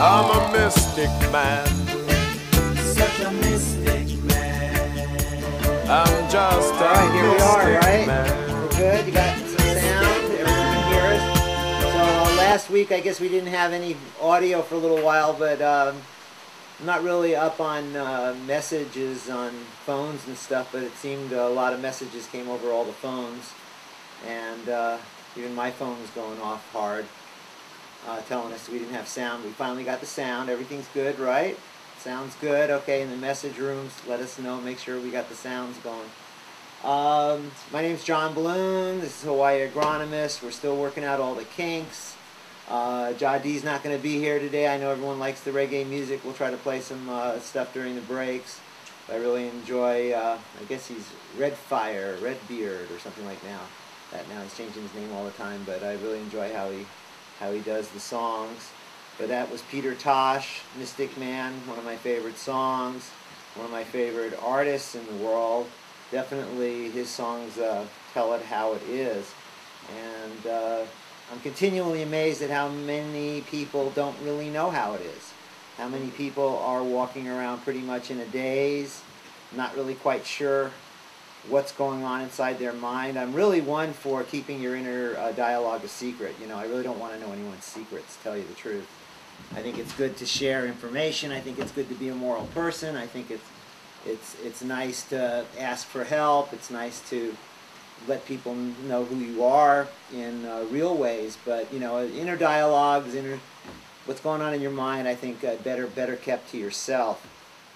I'm a mystic man. Such a mystic man. I'm just a Alright, here we are, mystic right? man. We're good, you got some sound, everyone can hear us. So last week I guess we didn't have any audio for a little while, but I'm not really up on messages on phones and stuff, but it seemed a lot of messages came over all the phones, and even my phone was going off hard, telling us we didn't have sound. We finally got the sound. Everything's good, right? Sounds good. Okay, in the message rooms, let us know, make sure we got the sounds going. My name's Jon Biloon. This is Hawaii Agronomist. We're still working out all the kinks. Jadi's not going to be here today. I know everyone likes the reggae music. We'll try to play some stuff during the breaks. I really enjoy, I guess he's Redbeard or something like that. Now he's changing his name all the time, but I really enjoy how he does the songs. But that was Peter Tosh, Mystic Man, one of my favorite songs, one of my favorite artists in the world. Definitely his songs tell it how it is. And I'm continually amazed at how many people don't really know how it is. How many people are walking around pretty much in a daze, not really quite sure what's going on inside their mind. I'm really one for keeping your inner dialogue a secret. You know, I really don't want to know anyone's secrets, to tell you the truth. I think it's good to share information. I think it's good to be a moral person. I think it's nice to ask for help. It's nice to let people know who you are in real ways. But you know, inner dialogues, what's going on in your mind, I think better kept to yourself.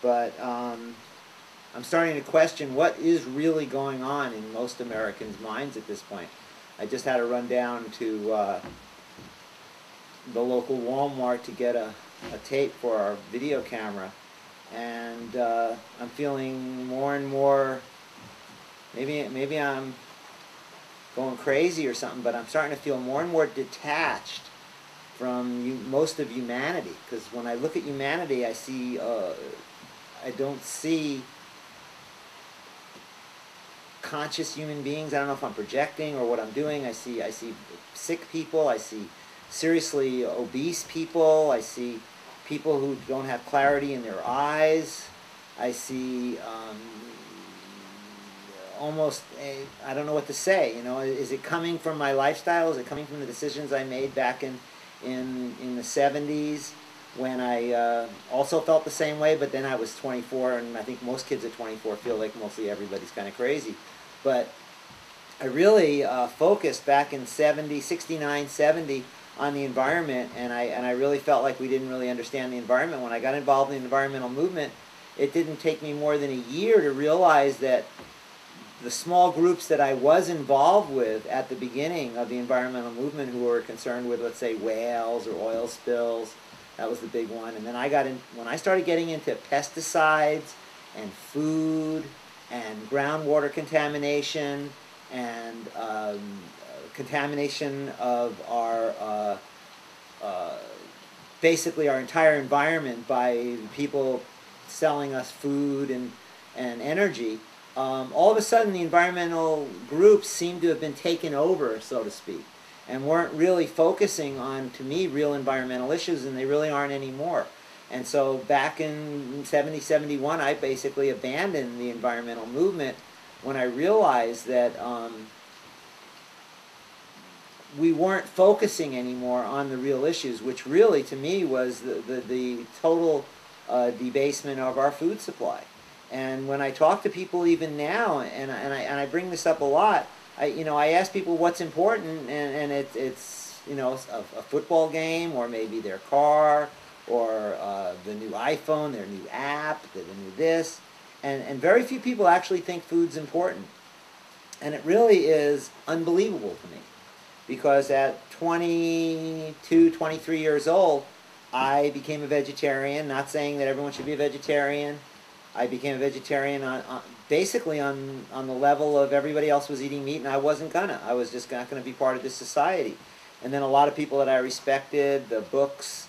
But I'm starting to question what is really going on in most Americans' minds at this point. I just had to run down to the local Walmart to get a tape for our video camera, and I'm feeling more and more, maybe I'm going crazy or something, but I'm starting to feel more and more detached from most of humanity, because when I look at humanity I see, I don't see conscious human beings. I don't know if I'm projecting or what I'm doing. I see sick people, I see seriously obese people, I see people who don't have clarity in their eyes, I see almost I don't know what to say. You know, is it coming from my lifestyle? Is it coming from the decisions I made back in the 70s when I also felt the same way, but then I was 24, and I think most kids at 24 feel like mostly everybody's kind of crazy. But I really focused back in 69, 70 on the environment, and I really felt like we didn't really understand the environment. When I got involved in the environmental movement, it didn't take me more than a year to realize that the small groups that I was involved with at the beginning of the environmental movement who were concerned with, let's say, whales or oil spills, that was the big one. And then when I started getting into pesticides and food and groundwater contamination and contamination of our basically our entire environment by people selling us food and energy, all of a sudden the environmental groups seem to have been taken over, so to speak, and weren't really focusing on, to me, real environmental issues, and they really aren't anymore. And so back in 70, 71, I basically abandoned the environmental movement when I realized that we weren't focusing anymore on the real issues, which really, to me, was the total debasement of our food supply. And when I talk to people even now, and I bring this up a lot, I ask people what's important, and it's a football game, or maybe their car, or the new iPhone, their new app, the new this, and very few people actually think food's important. And it really is unbelievable to me, because at 22, 23 years old, I became a vegetarian. Not saying that everyone should be a vegetarian. I became a vegetarian basically on the level of everybody else was eating meat, and I wasn't gonna. I was just not gonna be part of this society. And then a lot of people that I respected, the books,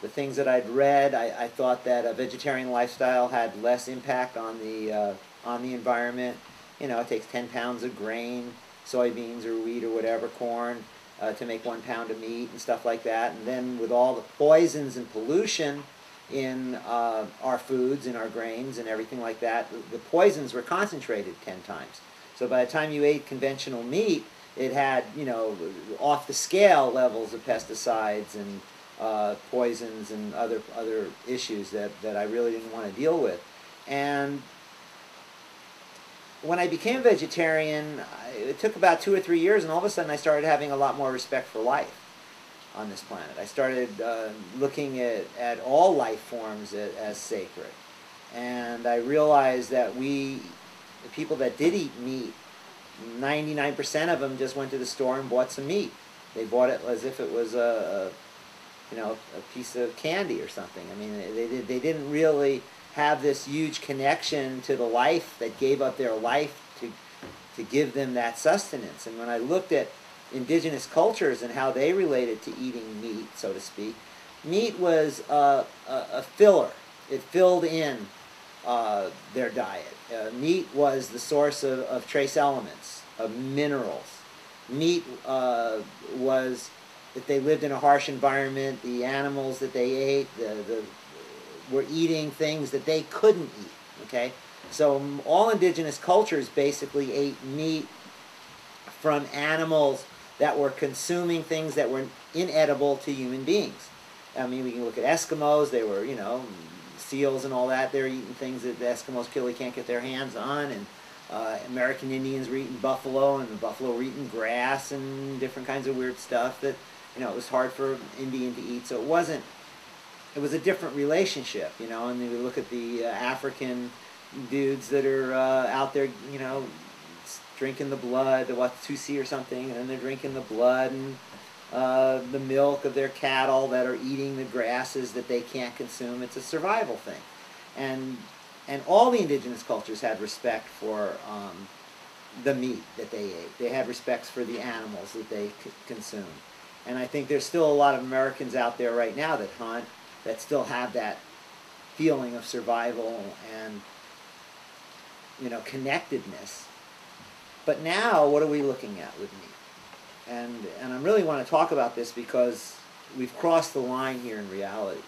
the things that I'd read, I thought that a vegetarian lifestyle had less impact on the environment. You know, it takes 10 pounds of grain, soybeans or wheat or whatever, corn, to make 1 pound of meat and stuff like that. And then with all the poisons and pollution in our foods, in our grains and everything like that, the poisons were concentrated 10 times. So by the time you ate conventional meat, it had, you know, off the scale levels of pesticides and poisons and other issues that I really didn't want to deal with. And when I became vegetarian, it took about 2 or 3 years, and all of a sudden I started having a lot more respect for life on this planet. I started looking at all life forms as sacred. And I realized that the people that did eat meat, 99% of them just went to the store and bought some meat. They bought it as if it was a piece of candy or something. I mean, they didn't really have this huge connection to the life that gave up their life to give them that sustenance. And when I looked at indigenous cultures and how they related to eating meat, so to speak, meat was a filler. It filled in their diet. Meat was the source of trace elements, of minerals. Meat was, if they lived in a harsh environment, the animals that they ate, were eating things that they couldn't eat, okay? So all indigenous cultures basically ate meat from animals that were consuming things that were inedible to human beings. I mean, we can look at Eskimos. They were, you know, seals and all that. They're eating things that the Eskimos clearly can't get their hands on. And American Indians were eating buffalo, and the buffalo were eating grass and different kinds of weird stuff that, you know, it was hard for an Indian to eat. So it was a different relationship, you know. And then we look at the African dudes that are out there, you know, drinking the blood, the Watusi or something, and then they're drinking the blood and the milk of their cattle that are eating the grasses that they can't consume. It's a survival thing. And all the indigenous cultures had respect for the meat that they ate. They had respect for the animals that they consumed. And I think there's still a lot of Americans out there right now that hunt, that still have that feeling of survival and, you know, connectedness. But now, what are we looking at with meat? And I really want to talk about this because we've crossed the line here in reality.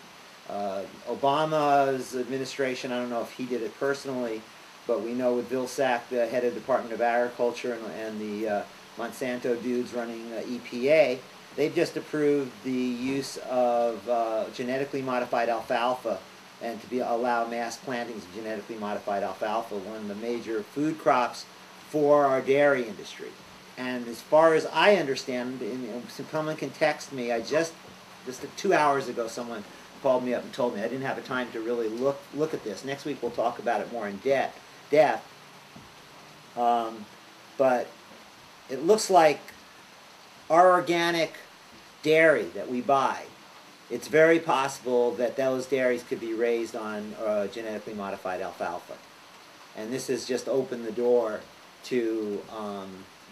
Obama's administration, I don't know if he did it personally, but we know with Vilsack, the head of the Department of Agriculture, and the Monsanto dudes running EPA, they've just approved the use of genetically modified alfalfa, and to allow mass plantings of genetically modified alfalfa, one of the major food crops for our dairy industry. And as far as I understand, someone can text me, just 2 hours ago, someone called me up and told me. I didn't have a time to really look at this. Next week we'll talk about it more in depth. But it looks like our organic dairy that we buy, it's very possible that those dairies could be raised on genetically modified alfalfa. And this has just opened the door to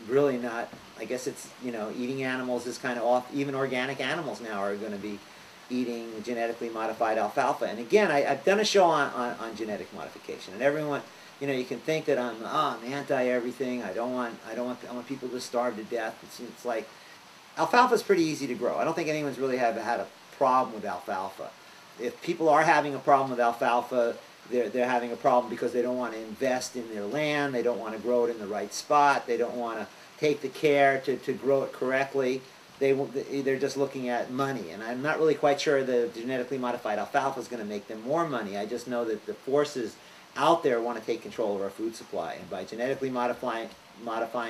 really not, I guess it's, you know, eating animals is kind of off. Even organic animals now are going to be eating genetically modified alfalfa. And again, I've done a show on genetic modification, and everyone, you know, you can think that I'm anti everything. I want people to starve to death. It's like alfalfa is pretty easy to grow. I don't think anyone's really had a problem with alfalfa. If people are having a problem with alfalfa, they're having a problem because they don't want to invest in their land. They don't want to grow it in the right spot. They don't want to take the care to grow it correctly. They're just looking at money. And I'm not really quite sure the genetically modified alfalfa is going to make them more money. I just know that the forces out there want to take control of our food supply. And by genetically modifying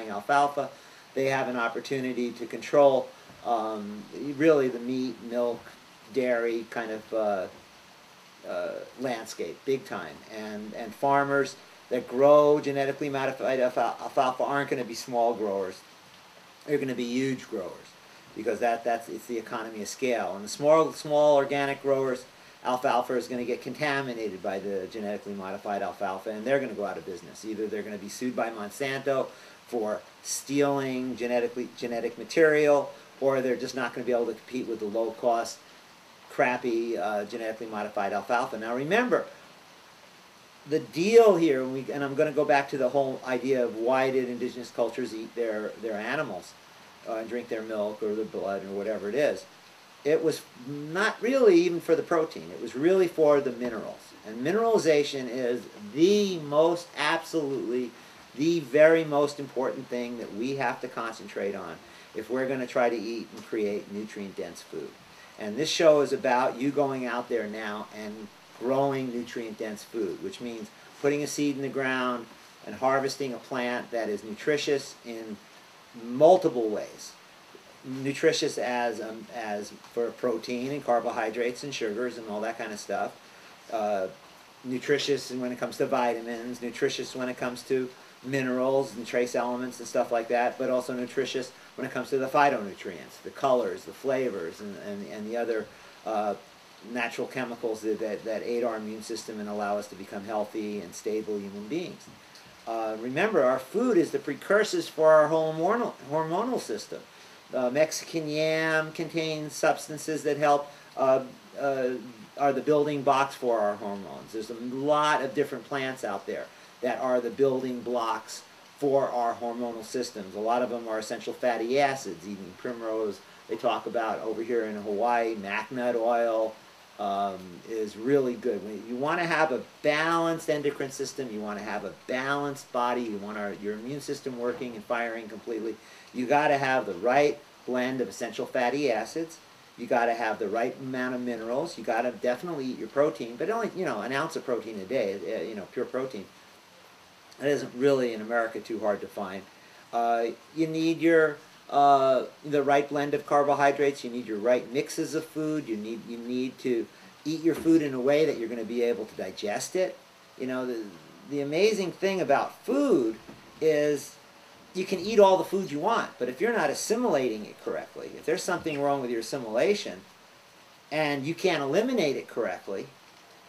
alfalfa, they have an opportunity to control really the meat, milk, dairy kind of landscape, big time. And farmers that grow genetically modified alfalfa aren't going to be small growers. They're going to be huge growers, because it's the economy of scale. And the small organic growers, alfalfa is going to get contaminated by the genetically modified alfalfa, and they're going to go out of business. Either they're going to be sued by Monsanto for stealing genetic material, or they're just not going to be able to compete with the low-cost, crappy genetically modified alfalfa. Now remember, the deal here, and I'm going to go back to the whole idea of why did indigenous cultures eat their animals. and drink their milk or their blood or whatever it is. It was not really even for the protein. It was really for the minerals. And mineralization is the most, absolutely, the very most important thing that we have to concentrate on if we're going to try to eat and create nutrient-dense food. And this show is about you going out there now and growing nutrient-dense food, which means putting a seed in the ground and harvesting a plant that is nutritious in multiple ways. Nutritious as for protein and carbohydrates and sugars and all that kind of stuff. Nutritious when it comes to vitamins, nutritious when it comes to minerals and trace elements and stuff like that, but also nutritious when it comes to the phytonutrients, the colors, the flavors, and the other natural chemicals that aid our immune system and allow us to become healthy and stable human beings. Remember, our food is the precursors for our hormonal system. Mexican yam contains substances that help are the building blocks for our hormones. There's a lot of different plants out there that are the building blocks for our hormonal systems. A lot of them are essential fatty acids. Even primrose, they talk about over here in Hawaii, mac nut oil is really good. You want to have a balanced endocrine system. You want to have a balanced body. You want your immune system working and firing completely. You got to have the right blend of essential fatty acids. You got to have the right amount of minerals. You got to definitely eat your protein, but only, an ounce of protein a day, pure protein. That isn't really in America too hard to find. You need the right blend of carbohydrates. You need your right mixes of food. You need to eat your food in a way that you're going to be able to digest it. The amazing thing about food is you can eat all the food you want, but if you're not assimilating it correctly, if there's something wrong with your assimilation and you can't eliminate it correctly,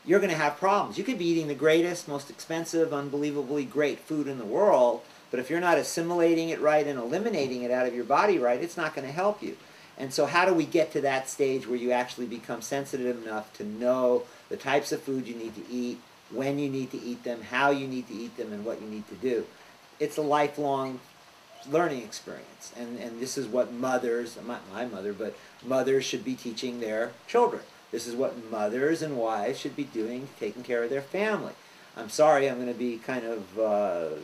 you're going to have problems. You could be eating the greatest, most expensive, unbelievably great food in the world, but if you're not assimilating it right and eliminating it out of your body right, it's not going to help you. And so how do we get to that stage where you actually become sensitive enough to know the types of food you need to eat, when you need to eat them, how you need to eat them, and what you need to do? It's a lifelong learning experience. And this is what mothers, not my mother, but mothers should be teaching their children. This is what mothers and wives should be doing, taking care of their family. I'm sorry, I'm going to be kind of,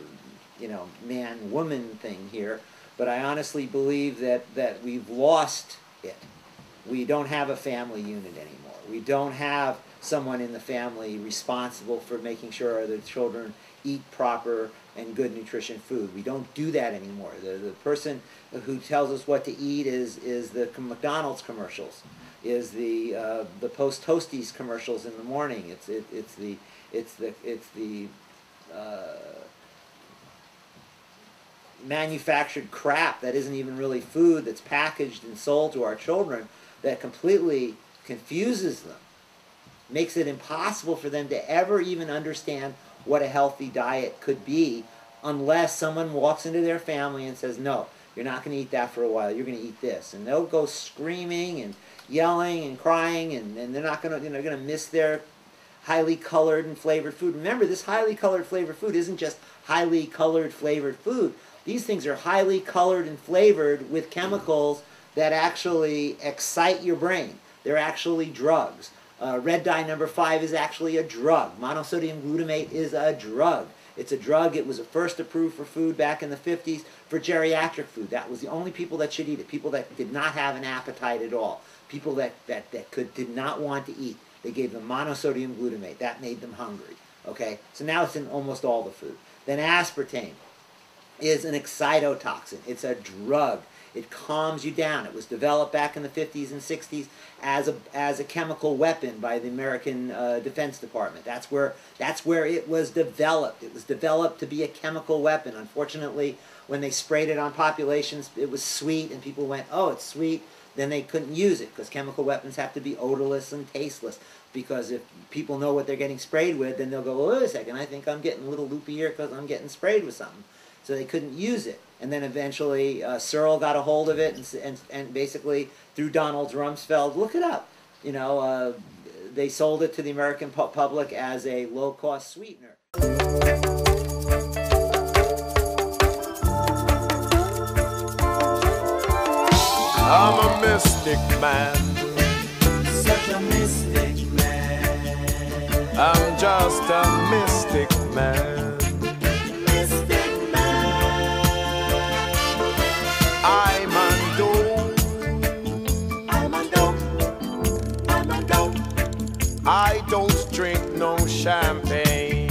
man-woman thing here, but I honestly believe that we've lost it. We don't have a family unit anymore. We don't have someone in the family responsible for making sure the children eat proper and good nutrition food. We don't do that anymore. The person who tells us what to eat is the McDonald's commercials, is the Post Toasties commercials in the morning. It's the manufactured crap that isn't even really food, that's packaged and sold to our children, that completely confuses them, makes it impossible for them to ever even understand what a healthy diet could be unless someone walks into their family and says, no, you're not going to eat that for a while, you're going to eat this. And they'll go screaming and yelling and crying, and they're not going to, they're going to miss their highly colored and flavored food. Remember, this highly colored flavored food isn't just highly colored flavored food. These things are highly colored and flavored with chemicals that actually excite your brain. They're actually drugs. Red dye number 5 is actually a drug. Monosodium glutamate is a drug. It's a drug. It was first approved for food back in the 50s for geriatric food. That was the only people that should eat it. People that did not have an appetite at all. People that did not want to eat. They gave them monosodium glutamate. That made them hungry. Okay? So now it's in almost all the food. Then aspartame is an excitotoxin. It's a drug. It calms you down. It was developed back in the 50s and 60s as a chemical weapon by the American Defense Department. That's where it was developed. It was developed to be a chemical weapon. Unfortunately, when they sprayed it on populations, it was sweet, and people went, oh, it's sweet. Then they couldn't use it, because chemical weapons have to be odorless and tasteless. Because if people know what they're getting sprayed with, then they'll go, well, wait a second, I think I'm getting a little loopy here because I'm getting sprayed with something. So they couldn't use it. And then eventually Searle got a hold of it and basically through Donald Rumsfeld, look it up, they sold it to the American public as a low-cost sweetener. I'm a mystic man. Such a mystic man. I'm just a mystic man. Mystic man. I'm on dope. I'm on dope. I'm on dope. I don't drink no champagne.